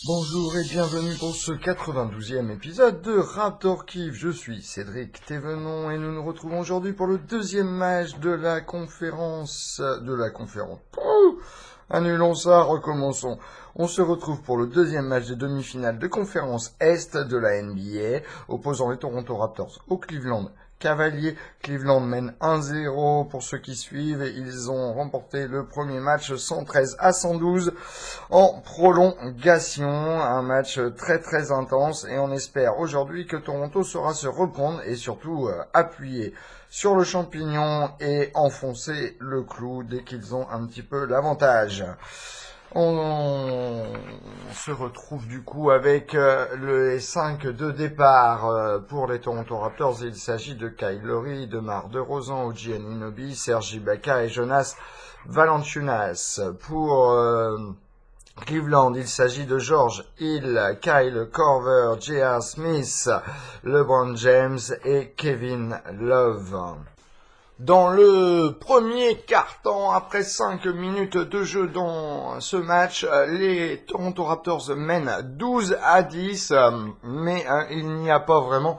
Bonjour et bienvenue pour ce 92e épisode de Raptor Kiff. Je suis Cédric Thévenon et nous nous retrouvons aujourd'hui pour le deuxième match de la conférence. Annulons ça, recommençons. On se retrouve pour le deuxième match des demi-finales de conférence Est de la NBA, opposant les Toronto Raptors aux Cleveland Cavaliers. Cleveland mène 1-0 pour ceux qui suivent. Ils ont remporté le premier match 113-112 en prolongation. Un match très intense et on espère aujourd'hui que Toronto saura se reprendre et surtout appuyer sur le champignon et enfoncer le clou dès qu'ils ont un petit peu l'avantage. On se retrouve du coup avec les 5 de départ pour les Toronto Raptors. Il s'agit de Kyle Lowry, DeMar DeRozan, OG Anunoby, Serge Ibaka et Jonas Valanciunas. Pour Cleveland, il s'agit de George Hill, Kyle Korver, J.R. Smith, LeBron James et Kevin Love. Dans le premier quart-temps, après 5 minutes de jeu dans ce match, les Toronto Raptors mènent 12-10, mais il n'y a pas vraiment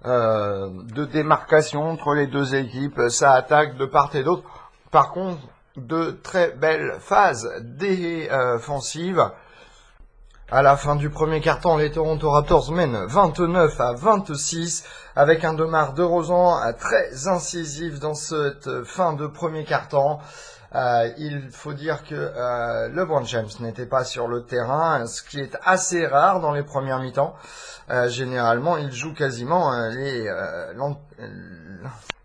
de démarcation entre les deux équipes. Ça attaque de part et d'autre. Par contre, de très belles phases défensives. À la fin du premier quart-temps, les Toronto Raptors mènent 29-26 avec un DeMar DeRozan très incisif dans cette fin de premier quart-temps. Il faut dire que LeBron James n'était pas sur le terrain, ce qui est assez rare dans les premières mi-temps. Généralement, il joue quasiment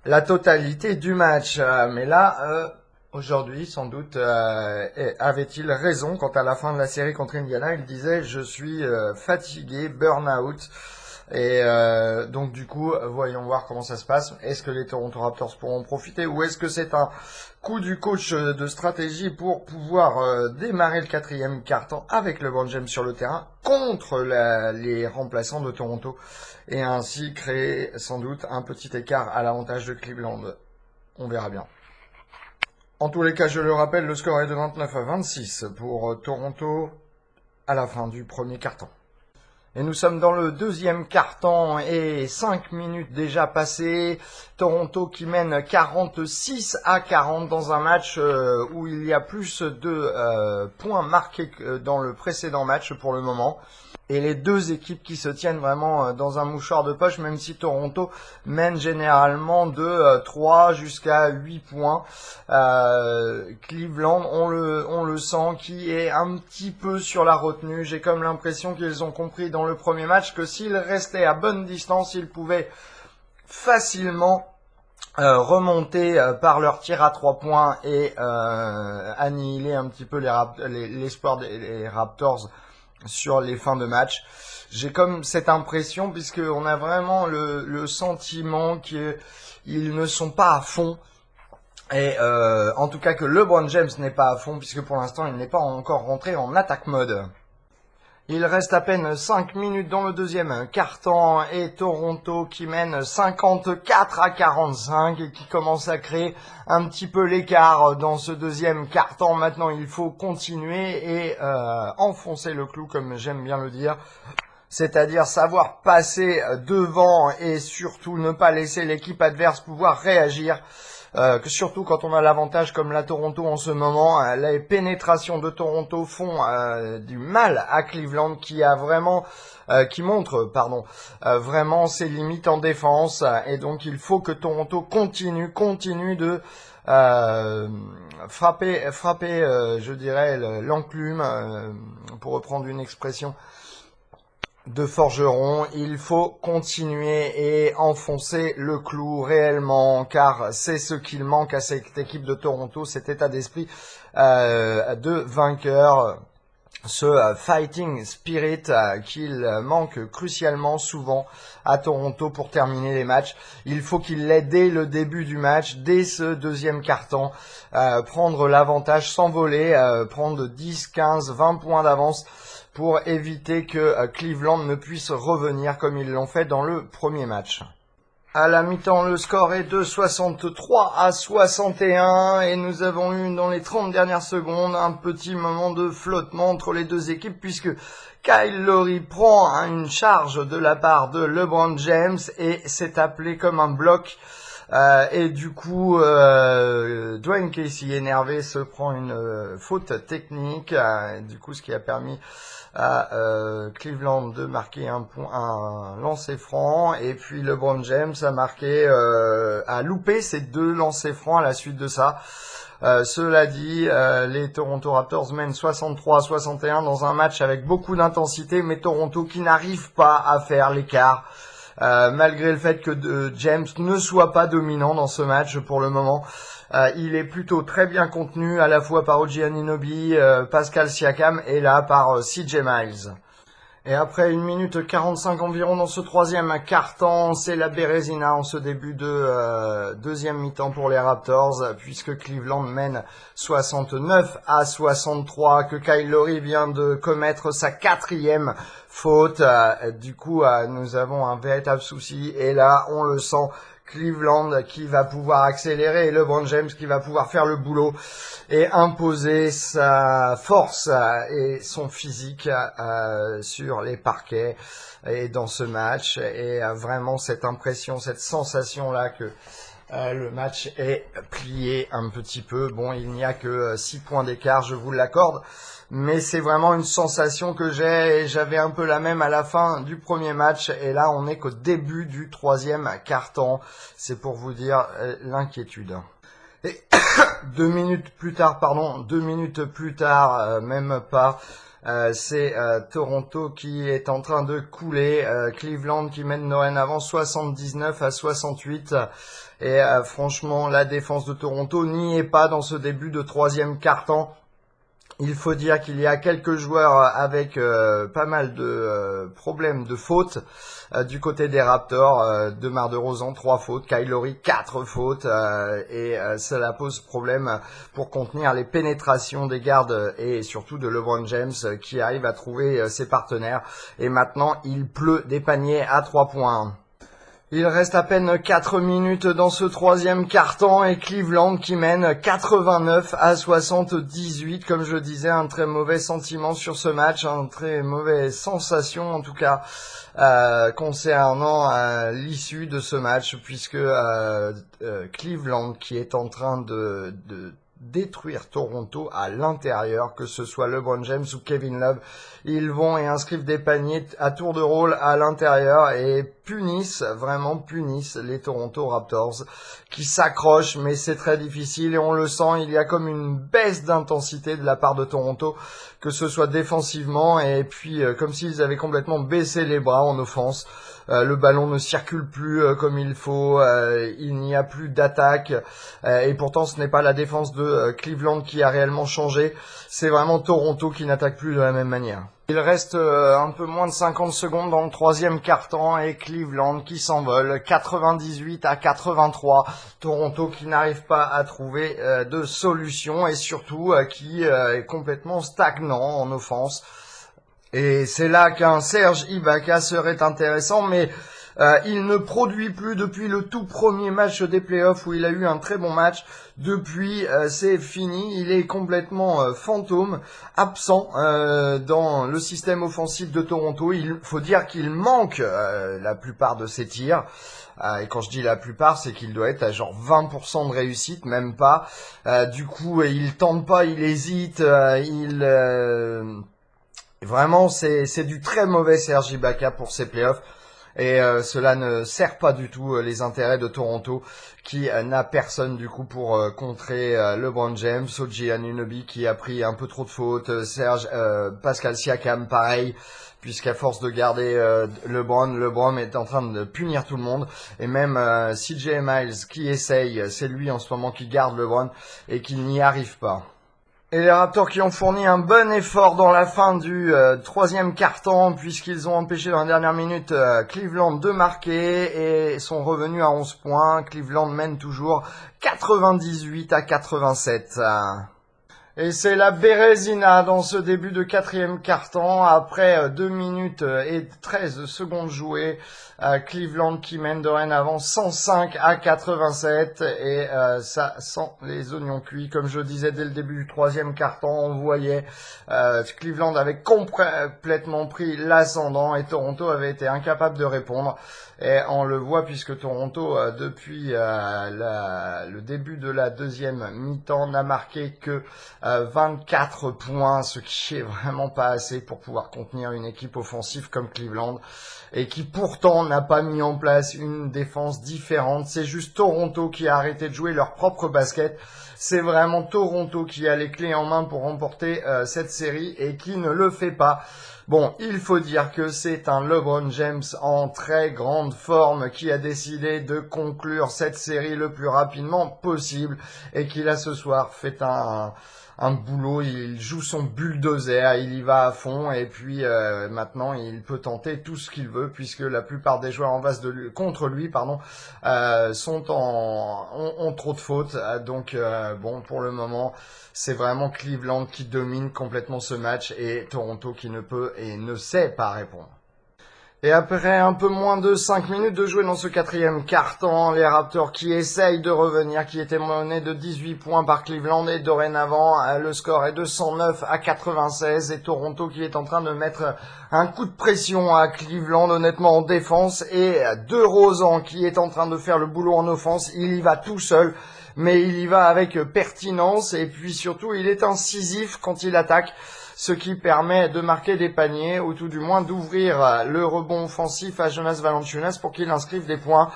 la totalité du match. Mais là... Aujourd'hui, sans doute, avait-il raison quand à la fin de la série contre Indiana, il disait « Je suis fatigué, burn-out ». Et donc du coup, voyons voir comment ça se passe. Est-ce que les Toronto Raptors pourront en profiter ou est-ce que c'est un coup du coach de stratégie pour pouvoir démarrer le quatrième quart-temps avec LeBron James sur le terrain contre les remplaçants de Toronto et ainsi créer sans doute un petit écart à l'avantage de Cleveland. On verra bien. En tous les cas, je le rappelle, le score est de 29-26 pour Toronto à la fin du premier quart-temps. Et nous sommes dans le deuxième quart-temps et 5 minutes déjà passées. Toronto qui mène 46-40 dans un match où il y a plus de points marqués que dans le précédent match pour le moment. Et les deux équipes qui se tiennent vraiment dans un mouchoir de poche, même si Toronto mène généralement de 3 jusqu'à 8 points. Cleveland, on le sent, qui est un petit peu sur la retenue. J'ai comme l'impression qu'ils ont compris dans le premier match que s'ils restaient à bonne distance, ils pouvaient facilement remonter par leur tir à 3 points et annihiler un petit peu l'espoir des Raptors sur les fins de match. J'ai comme cette impression, puisqu'on a vraiment le sentiment qu'ils ne sont pas à fond. Et en tout cas que LeBron James n'est pas à fond, puisque pour l'instant il n'est pas encore rentré en attaque mode. Il reste à peine 5 minutes dans le deuxième quart-temps et Toronto qui mène 54-45 et qui commence à créer un petit peu l'écart dans ce deuxième quart-temps. Maintenant, il faut continuer et enfoncer le clou, comme j'aime bien le dire. C'est-à-dire savoir passer devant et surtout ne pas laisser l'équipe adverse pouvoir réagir. Que surtout quand on a l'avantage comme la Toronto en ce moment, les pénétrations de Toronto font du mal à Cleveland qui montre vraiment ses limites en défense et donc il faut que Toronto continue de frapper je dirais l'enclume pour reprendre une expression de forgeron. Il faut continuer et enfoncer le clou réellement, car c'est ce qu'il manque à cette équipe de Toronto, cet état d'esprit de vainqueur, ce fighting spirit qu'il manque crucialement souvent à Toronto pour terminer les matchs. Il faut qu'il l'ait dès le début du match, dès ce deuxième quart-temps, prendre l'avantage, s'envoler, prendre 10, 15, 20 points d'avance pour éviter que Cleveland ne puisse revenir comme ils l'ont fait dans le premier match. À la mi-temps, le score est de 63 à 61 et nous avons eu dans les 30 dernières secondes un petit moment de flottement entre les deux équipes puisque Kyle Lowry prend une charge de la part de LeBron James et s'est appelé comme un bloc. Et du coup, Dwayne Casey, énervé, se prend une faute technique, du coup ce qui a permis à Cleveland de marquer un lancer franc, et puis LeBron James a loupé ses 2 lancers francs à la suite de ça. Cela dit, les Toronto Raptors mènent 63 à 61 dans un match avec beaucoup d'intensité, mais Toronto qui n'arrive pas à faire l'écart. Malgré le fait que James ne soit pas dominant dans ce match pour le moment, il est plutôt très bien contenu à la fois par OG Anunoby, Pascal Siakam et là par CJ Miles. Et après 1 minute 45 environ dans ce troisième quart-temps, c'est la Bérésina en ce début de deuxième mi-temps pour les Raptors, puisque Cleveland mène 69 à 63, que Kyle Lowry vient de commettre sa 4e faute. Du coup, nous avons un véritable souci, et là, on le sent, Cleveland qui va pouvoir accélérer et LeBron James qui va pouvoir faire le boulot et imposer sa force et son physique sur les parquets et dans ce match. Et vraiment cette impression, cette sensation-là que le match est plié un petit peu. Bon, il n'y a que 6 points d'écart, je vous l'accorde. Mais c'est vraiment une sensation que j'ai, et j'avais un peu la même à la fin du premier match, et là on n'est qu'au début du troisième quart-temps, c'est pour vous dire l'inquiétude. Et 2 minutes plus tard, même pas, c'est Toronto qui est en train de couler, Cleveland qui mène dorénavant 79 à 68, et franchement la défense de Toronto n'y est pas dans ce début de troisième quart-temps. Il faut dire qu'il y a quelques joueurs avec pas mal de problèmes de fautes du côté des Raptors. DeMar DeRozan 3 fautes, Kyle Lowry 4 fautes, et cela pose problème pour contenir les pénétrations des gardes et surtout de LeBron James qui arrive à trouver ses partenaires. Et maintenant, il pleut des paniers à 3 points. Il reste à peine 4 minutes dans ce troisième quart-temps et Cleveland qui mène 89 à 78. Comme je disais, un très mauvais sentiment sur ce match, une très mauvaise sensation en tout cas concernant l'issue de ce match, puisque Cleveland qui est en train de détruire Toronto à l'intérieur, que ce soit LeBron James ou Kevin Love, ils vont et inscrivent des paniers à tour de rôle à l'intérieur et punissent les Toronto Raptors qui s'accrochent, mais c'est très difficile et on le sent, il y a comme une baisse d'intensité de la part de Toronto, que ce soit défensivement et puis comme s'ils avaient complètement baissé les bras en offense. Le ballon ne circule plus comme il faut, il n'y a plus d'attaque, et pourtant ce n'est pas la défense de Cleveland qui a réellement changé, c'est vraiment Toronto qui n'attaque plus de la même manière. Il reste un peu moins de 50 secondes dans le troisième quart-temps et Cleveland qui s'envole 98 à 83. Toronto qui n'arrive pas à trouver de solution et surtout qui est complètement stagnant en offense. Et c'est là qu'un Serge Ibaka serait intéressant, mais il ne produit plus depuis le tout premier match des playoffs où il a eu un très bon match. Depuis, c'est fini. Il est complètement fantôme, absent dans le système offensif de Toronto. Il faut dire qu'il manque la plupart de ses tirs. Et quand je dis la plupart, c'est qu'il doit être à genre 20% de réussite, même pas. Du coup, il tente pas, il hésite, Vraiment, c'est du très mauvais Serge Ibaka pour ces playoffs. Et cela ne sert pas du tout les intérêts de Toronto, qui n'a personne du coup pour contrer LeBron James, OG Anunoby qui a pris un peu trop de fautes, Pascal Siakam pareil, puisqu'à force de garder LeBron est en train de punir tout le monde. Et même CJ Miles qui essaye, c'est lui en ce moment qui garde LeBron et qui n'y arrive pas. Et les Raptors qui ont fourni un bon effort dans la fin du troisième quart-temps, puisqu'ils ont empêché dans la dernière minute Cleveland de marquer et sont revenus à 11 points. Cleveland mène toujours 98 à 87. Et c'est la Bérésina dans ce début de quatrième quart-temps. Après 2 minutes et 13 secondes jouées, Cleveland qui mène dorénavant 105-87. Et ça sent les oignons cuits. Comme je disais dès le début du troisième quart-temps, on voyait Cleveland avait complètement pris l'ascendant et Toronto avait été incapable de répondre. Et on le voit puisque Toronto, depuis le début de la deuxième mi-temps, n'a marqué que 24 points, ce qui est vraiment pas assez pour pouvoir contenir une équipe offensive comme Cleveland, et qui pourtant n'a pas mis en place une défense différente. C'est juste Toronto qui a arrêté de jouer leur propre basket. C'est vraiment Toronto qui a les clés en main pour remporter cette série et qui ne le fait pas. Bon, il faut dire que c'est un LeBron James en très grande forme qui a décidé de conclure cette série le plus rapidement possible et qui là ce soir fait un boulot, il joue son bulldozer, il y va à fond et puis maintenant il peut tenter tout ce qu'il veut puisque la plupart des joueurs en face de lui, contre lui, ont trop de fautes. Donc bon, pour le moment, c'est vraiment Cleveland qui domine complètement ce match et Toronto qui ne peut et ne sait pas répondre. Et après un peu moins de 5 minutes de jouer dans ce quatrième quart-temps, les Raptors qui essayent de revenir, qui étaient menés de 18 points par Cleveland et dorénavant le score est de 109-96 et Toronto qui est en train de mettre un coup de pression à Cleveland honnêtement en défense et DeRozan qui est en train de faire le boulot en offense, il y va tout seul. Mais il y va avec pertinence et puis surtout il est incisif quand il attaque, ce qui permet de marquer des paniers ou tout du moins d'ouvrir le rebond offensif à Jonas Valanciunas pour qu'il inscrive des points.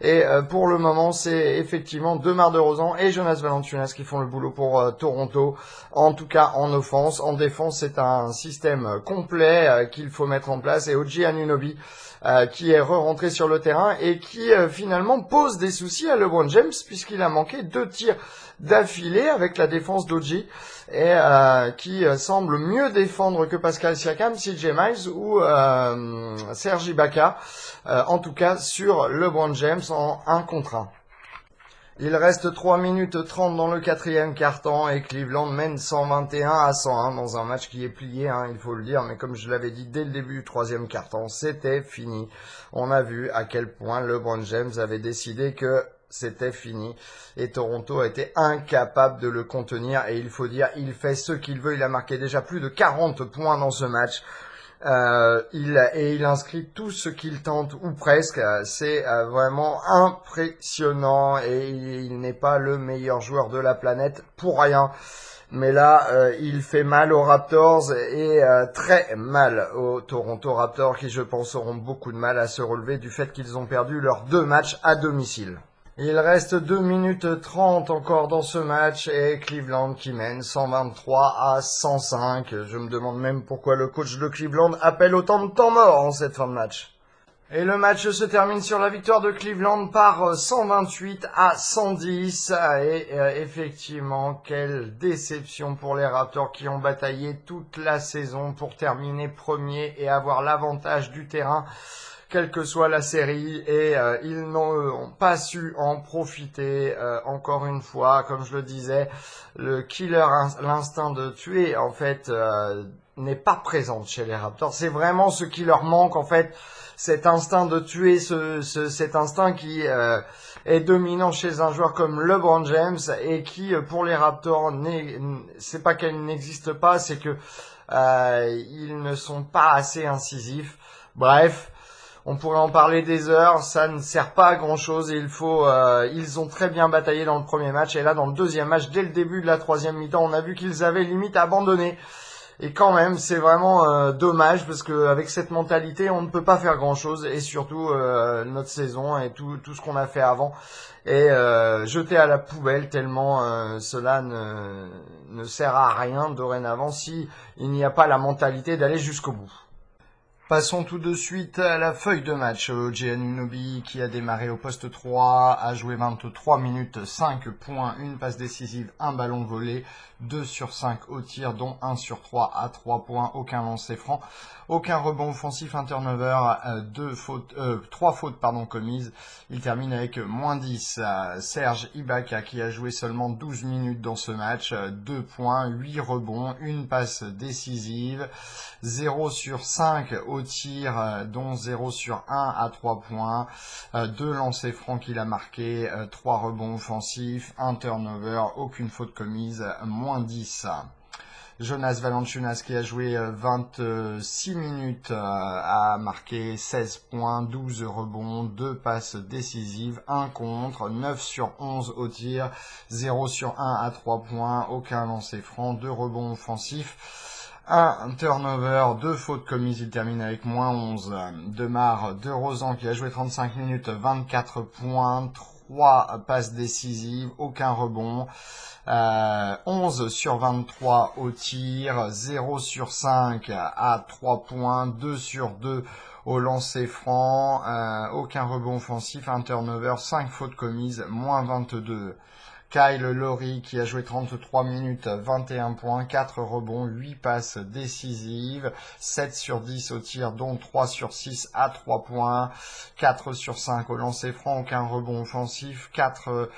Et pour le moment, c'est effectivement DeMar DeRozan et Jonas Valanciunas qui font le boulot pour Toronto, en tout cas en offense. En défense, c'est un système complet qu'il faut mettre en place et OG Anunoby qui est re-rentré sur le terrain et qui finalement pose des soucis à LeBron James puisqu'il a manqué 2 tirs d'affilée avec la défense d'OG et qui semble mieux défendre que Pascal Siakam, CJ Miles ou Serge Ibaka, en tout cas sur LeBron James en 1 contre 1. Il reste 3 minutes 30 dans le quatrième quart-temps et Cleveland mène 121-101 dans un match qui est plié, il faut le dire, mais comme je l'avais dit dès le début du troisième quart-temps, c'était fini. On a vu à quel point LeBron James avait décidé que c'était fini et Toronto a été incapable de le contenir et il faut dire, il fait ce qu'il veut, il a marqué déjà plus de 40 points dans ce match. Il inscrit tout ce qu'il tente ou presque, c'est vraiment impressionnant et il n'est pas le meilleur joueur de la planète pour rien. Mais là, il fait mal aux Raptors et très mal aux Toronto Raptors qui, je pense, auront beaucoup de mal à se relever du fait qu'ils ont perdu leurs 2 matchs à domicile. Il reste 2 minutes 30 encore dans ce match et Cleveland qui mène 123-105. Je me demande même pourquoi le coach de Cleveland appelle autant de temps mort en cette fin de match. Et le match se termine sur la victoire de Cleveland par 128-110. Et effectivement, quelle déception pour les Raptors qui ont bataillé toute la saison pour terminer premier et avoir l'avantage du terrain, quelle que soit la série, et ils n'ont pas su en profiter encore une fois. Comme je le disais, le killer, l'instinct de tuer, en fait, n'est pas présent chez les Raptors. C'est vraiment ce qui leur manque, en fait, cet instinct de tuer, cet instinct qui est dominant chez un joueur comme LeBron James et qui, pour les Raptors, c'est pas qu'elle n'existe pas, c'est que ils ne sont pas assez incisifs. Bref. On pourrait en parler des heures, ça ne sert pas à grand chose et ils ont très bien bataillé dans le premier match et là dans le deuxième match, dès le début de la troisième mi-temps, on a vu qu'ils avaient limite abandonné. Et quand même, c'est vraiment dommage parce que avec cette mentalité, on ne peut pas faire grand chose et surtout notre saison et tout ce qu'on a fait avant est jeté à la poubelle tellement cela ne sert à rien dorénavant si il n'y a pas la mentalité d'aller jusqu'au bout. Passons tout de suite à la feuille de match. OG Anunoby qui a démarré au poste 3, a joué 23 minutes, 5 points, une passe décisive, un ballon volé, 2 sur 5 au tir, dont 1 sur 3 à 3 points, aucun lancer franc, aucun rebond offensif, un turnover, 3 fautes commises. Il termine avec moins 10. Serge Ibaka qui a joué seulement 12 minutes dans ce match, 2 points, 8 rebonds, une passe décisive, 0 sur 5 au tir, dont 0 sur 1 à 3 points, 2 lancers francs qu'il a marqué, 3 rebonds offensifs, un turnover, aucune faute commise, moins 10. Jonas Valanciunas qui a joué 26 minutes a marqué 16 points, 12 rebonds, 2 passes décisives, 1 contre, 9 sur 11 au tir, 0 sur 1 à 3 points, aucun lancer franc, 2 rebonds offensifs, un turnover, 2 fautes commises, il termine avec moins 11. DeMar DeRozan qui a joué 35 minutes, 24 points, 3 passes décisives, aucun rebond. 11 sur 23 au tir, 0 sur 5 à 3 points, 2 sur 2 au lancer franc, aucun rebond offensif, un turnover, 5 fautes commises, moins 22. Kyle Lowry qui a joué 33 minutes, 21 points, 4 rebonds, 8 passes décisives, 7 sur 10 au tir, dont 3 sur 6 à 3 points, 4 sur 5 au lancer franc, aucun rebond offensif, 4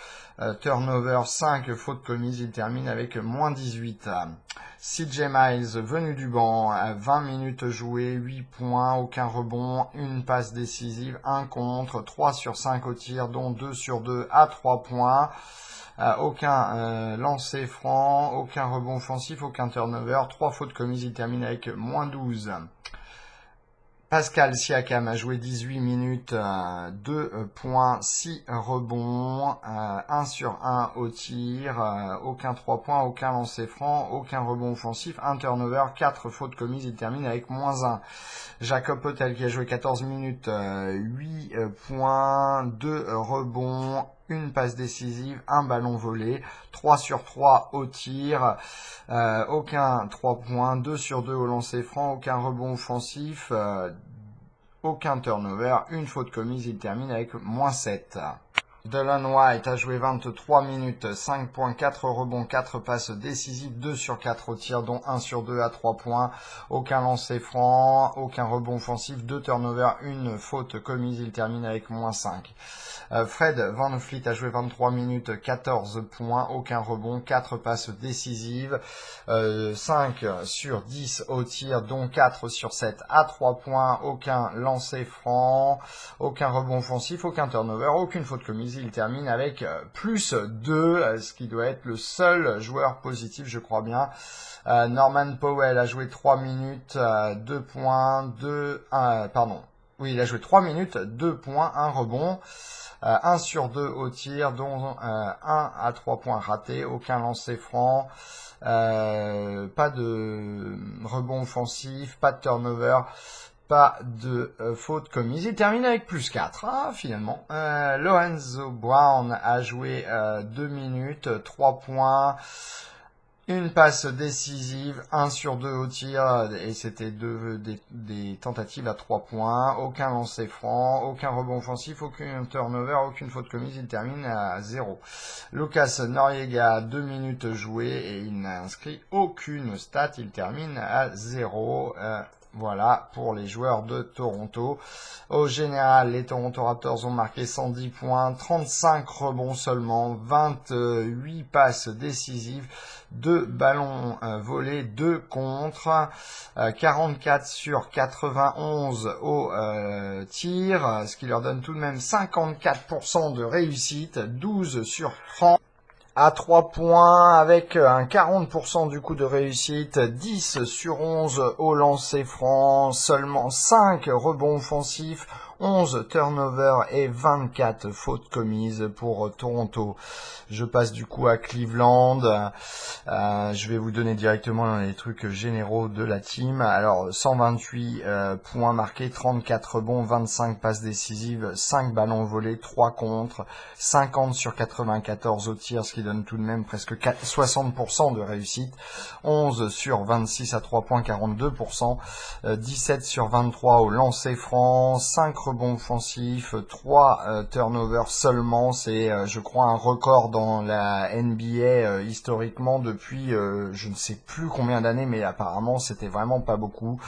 turnovers, 5 fautes commises, il termine avec moins 18. CJ Miles, venu du banc, 20 minutes jouées, 8 points, aucun rebond, une passe décisive, 1 contre, 3 sur 5 au tir, dont 2 sur 2 à 3 points. Aucun lancer franc, aucun rebond offensif, aucun turnover, 3 fautes commises, il termine avec moins 12. Pascal Siakam a joué 18 minutes, 2 points, 6 rebonds, 1 sur 1 au tir, aucun 3 points, aucun lancer franc, aucun rebond offensif, un turnover, 4 fautes commises, il termine avec moins 1. Jakob Poeltl qui a joué 14 minutes, 8 points, 2 rebonds, une passe décisive, un ballon volé, 3 sur 3 au tir, aucun 3 points, 2 sur 2 au lancer franc, aucun rebond offensif, aucun turnover, une faute commise, il termine avec moins 7. Delon White a joué 23 minutes, 5 points, 4 rebonds, 4 passes décisives, 2 sur 4 au tir, dont 1 sur 2 à 3 points, aucun lancer franc, aucun rebond offensif, 2 turnovers, une faute commise, il termine avec moins 5. Fred VanVleet a joué 23 minutes, 14 points, aucun rebond, 4 passes décisives, 5 sur 10 au tir, dont 4 sur 7 à 3 points, aucun lancer franc, aucun rebond offensif, aucun turnover, aucune faute commise. Il termine avec plus 2, ce qui doit être le seul joueur positif, je crois bien. Norman Powell a joué 3 minutes, 2 points, il a joué 3 minutes, 2 points, 1 rebond. 1 sur 2 au tir, dont 1 à 3 points ratés, aucun lancer franc, pas de rebond offensif, pas de turnover, pas de faute commise. Il termine avec plus 4, finalement. Lorenzo Brown a joué 2 minutes, 3 points, une passe décisive, 1 sur 2 au tir, et c'était des tentatives à 3 points, aucun lancer franc, aucun rebond offensif, aucun turnover, aucune faute commise, il termine à 0. Lucas Noriega, 2 minutes jouées, et il n'a inscrit aucune stat, il termine à 0. Voilà pour les joueurs de Toronto. Au général, les Toronto Raptors ont marqué 110 points, 35 rebonds seulement, 28 passes décisives, 2 ballons volés, 2 contre, 44 sur 91 au tir, ce qui leur donne tout de même 54% de réussite, 12 sur 30. À 3 points avec un 40% du coup de réussite, 10 sur 11 au lancer franc, seulement 5 rebonds offensifs, 11 turnovers et 24 fautes commises pour Toronto. Je passe du coup à Cleveland. Je vais vous donner directement les trucs généraux de la team. Alors 128 points marqués, 34 rebonds, 25 passes décisives, 5 ballons volés, 3 contre, 50 sur 94 au tir, ce qui donne tout de même presque 60% de réussite, 11 sur 26 à 3 points, 42%, 17 sur 23 au lancer franc, 5 rebonds offensifs, 3 turnovers seulement. C'est je crois un record dans la NBA historiquement depuis je ne sais plus combien d'années, mais apparemment c'était vraiment pas beaucoup.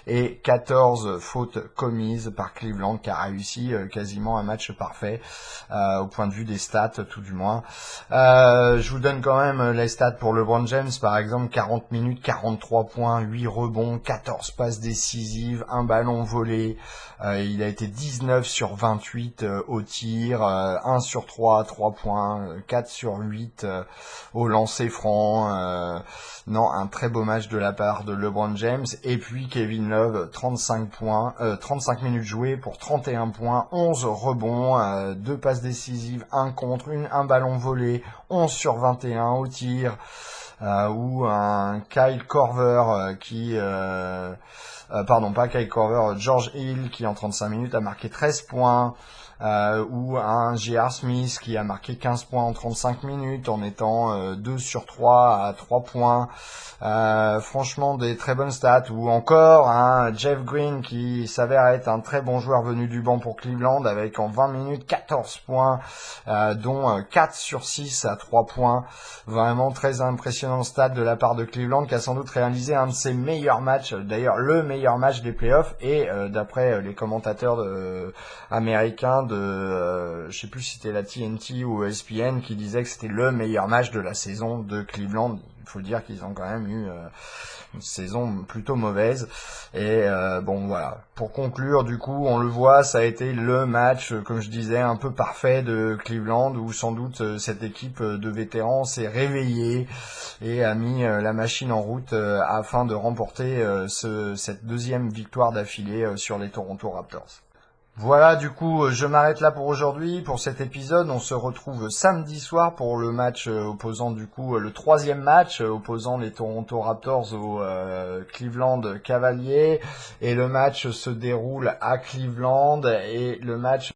Et 14 fautes commises par Cleveland, qui a réussi quasiment un match parfait au point de vue des stats, tout du moins. Je vous donne quand même les stats pour LeBron James, par exemple, 40 minutes, 43 points, 8 rebonds, 14 passes décisives, un ballon volé. Il a été 19 sur 28 au tir, 1 sur 3, 3 points, 4 sur 8 au lancer franc. Non, un très beau match de la part de LeBron James. Et puis Kevin Love, 35 points, 35 minutes jouées pour 31 points, 11 rebonds, 2 passes décisives, 1 contre, un ballon volé, 11 sur 21 au tir. Ou un Kyle Korver pas Kyle Korver, George Hill qui en 35 minutes a marqué 13 points. Ou un J.R. Smith qui a marqué 15 points en 35 minutes en étant 2 sur 3 à 3 points. Franchement, des très bonnes stats. Ou encore un Jeff Green qui s'avère être un très bon joueur venu du banc pour Cleveland avec en 20 minutes 14 points, dont 4 sur 6 à 3 points. Vraiment très impressionnant stat de la part de Cleveland, qui a sans doute réalisé un de ses meilleurs matchs, d'ailleurs le meilleur match des playoffs, et d'après les commentateurs américains je sais plus si c'était la TNT ou ESPN, qui disait que c'était le meilleur match de la saison de Cleveland. Il faut dire qu'ils ont quand même eu une saison plutôt mauvaise. Et bon voilà. Pour conclure, du coup, on le voit, ça a été le match, comme je disais, un peu parfait de Cleveland, où sans doute cette équipe de vétérans s'est réveillée et a mis la machine en route afin de remporter cette deuxième victoire d'affilée sur les Toronto Raptors. Voilà, du coup, je m'arrête là pour aujourd'hui, pour cet épisode. On se retrouve samedi soir pour le match opposant, du coup, le troisième match opposant les Toronto Raptors aux Cleveland Cavaliers. Et le match se déroule à Cleveland, et le match